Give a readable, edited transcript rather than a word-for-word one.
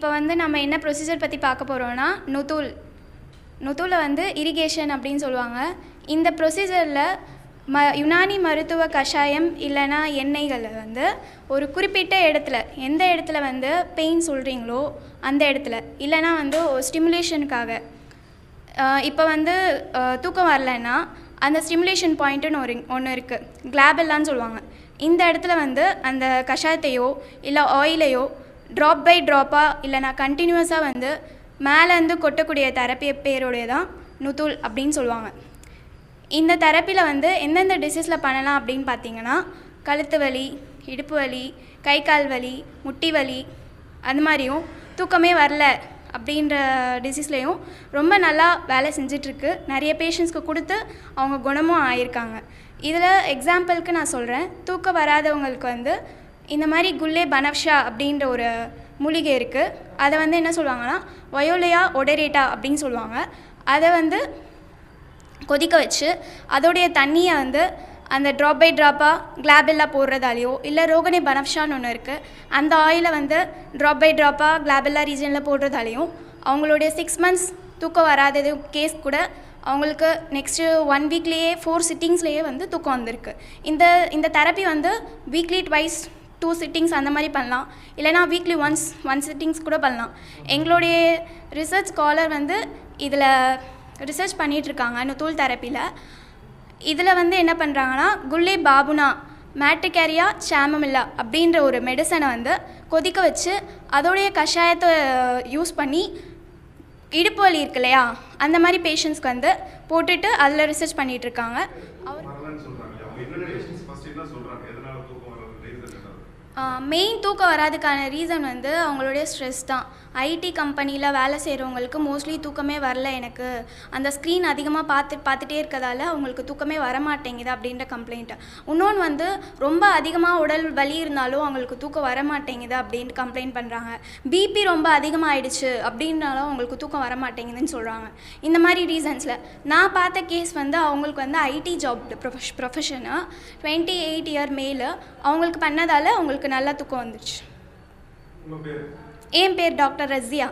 இப்போ வந்து நம்ம என்ன ப்ரொசீஜர் பற்றி பார்க்க போகிறோன்னா நுதூலை வந்து இரிகேஷன் அப்படின்னு சொல்லுவாங்க. இந்த ப்ரொசீஜரில் யுனானி மருத்துவ கஷாயம் இல்லைனா எண்ணெய்களை வந்து ஒரு குறிப்பிட்ட இடத்துல, எந்த இடத்துல வந்து பெயின் சொல்கிறீங்களோ அந்த இடத்துல, இல்லைனா வந்து ஒரு ஸ்டிமுலேஷனுக்காக, இப்போ வந்து தூக்கம் வரலைன்னா அந்த ஸ்டிமுலேஷன் பாயிண்ட்டுன்னு ஒன்று இருக்குது, கிளாபெல்லான்னு சொல்லுவாங்க. இந்த இடத்துல வந்து அந்த கஷாயத்தையோ இல்லை ஆயிலையோ ட்ராப் பை ட்ராப்பாக இல்லைனா கண்டினியூஸாக வந்து மேலேருந்து கொட்டக்கூடிய தெரப்பி பேருடைய தான் நுதூல் அப்படின்னு சொல்லுவாங்க. இந்த தெரப்பியில் வந்து எந்தெந்த டிசீஸில் பண்ணலாம் அப்படின்னு பார்த்தீங்கன்னா, கழுத்து வலி, இடுப்பு வலி, கை கால் வலி, முட்டி வலி, அது மாதிரியும் தூக்கமே வரல அப்படின்ற டிசீஸ்லேயும் ரொம்ப நல்லா வேலை செஞ்சிட்ருக்கு. நிறைய பேஷண்ட்ஸ்க்கு கொடுத்து அவங்க குணமும் ஆகியிருக்காங்க. இதில் எக்ஸாம்பிளுக்கு நான் சொல்கிறேன், தூக்கம் வராதவங்களுக்கு வந்து இந்த மாதிரி குல்லே பனஃப்ஷா அப்படின்ற ஒரு மூலிகை இருக்குது. அதை வந்து என்ன சொல்லுவாங்கன்னா வயோலியா ஒடரேட்டா அப்படின்னு சொல்லுவாங்க. அதை வந்து கொதிக்க வச்சு அதோடைய தண்ணியை வந்து அந்த ட்ராப் பை ட்ராப்பாக கிளாபெல்லா போடுறதாலேயோ, இல்லை ரோகனி பனஃப்ஷான்னு ஒன்று இருக்குது, அந்த ஆயிலை வந்து ட்ராப் பை ட்ராப்பாக கிளாபெல்லா ரீஜனில் போடுறதாலேயும் அவங்களுடைய 6 months தூக்கம் வராதது கேஸ் கூட அவங்களுக்கு நெக்ஸ்ட்டு 1 weekலேயே 4 sittings வந்து தூக்கம் வந்திருக்கு. இந்த தெரப்பி வந்து வீக்லி ட்வைஸ் 2 sittings அந்த மாதிரி பண்ணலாம், இல்லைனா வீக்லி ஒன்ஸ் 1 sittings கூட பண்ணலாம். எங்களுடைய ரிசர்ச் ஸ்காலர் வந்து இதில் ரிசர்ச் பண்ணிகிட்ருக்காங்க நுதூல் தெரப்பியில். இதில் வந்து என்ன பண்ணுறாங்கன்னா, குல்லே பாபுனா மேட்ரிகேரியா சாமமில்லா அப்படின்ற ஒரு மெடிசனை வந்து கொதிக்க வச்சு அதோடைய கஷாயத்தை யூஸ் பண்ணி இடுப்பு வலி இருக்கு இல்லையா, அந்த மாதிரி பேஷண்ட்ஸ்க்கு வந்து போட்டுட்டு அதில் ரிசர்ச் பண்ணிகிட்ருக்காங்க. மெயின் தூக்கம் வராதுக்கான ரீசன் வந்து அவங்களுடைய ஸ்ட்ரெஸ் தான். ஐடி கம்பெனியில் வேலை செய்கிறவங்களுக்கு மோஸ்ட்லி தூக்கமே வரல, எனக்கு அந்த ஸ்க்ரீன் அதிகமாக பார்த்துட்டே இருக்கிறதால அவங்களுக்கு தூக்கமே வரமாட்டேங்குது அப்படின்ற கம்ப்ளைண்ட்டு. இன்னொன்று வந்து ரொம்ப அதிகமாக உடல் வலி இருந்தாலும் அவங்களுக்கு தூக்கம் வரமாட்டேங்குது அப்படின்ட்டு கம்ப்ளைண்ட் பண்ணுறாங்க. பிபி ரொம்ப அதிகமாகிடுச்சு அப்படின்னாலும் அவங்களுக்கு தூக்கம் வரமாட்டேங்குதுன்னு சொல்கிறாங்க. இந்த மாதிரி ரீசன்ஸில் நான் பார்த்த கேஸ் வந்து அவங்களுக்கு வந்து ஐடி ஜாப் ப்ரொஃபஷனு 28 year மேலு அவங்களுக்கு பண்ணதால் அவங்களுக்கு நல்லா தூக்கம் வந்துடுச்சு. என் பேர் டாக்டர் ரஸியா.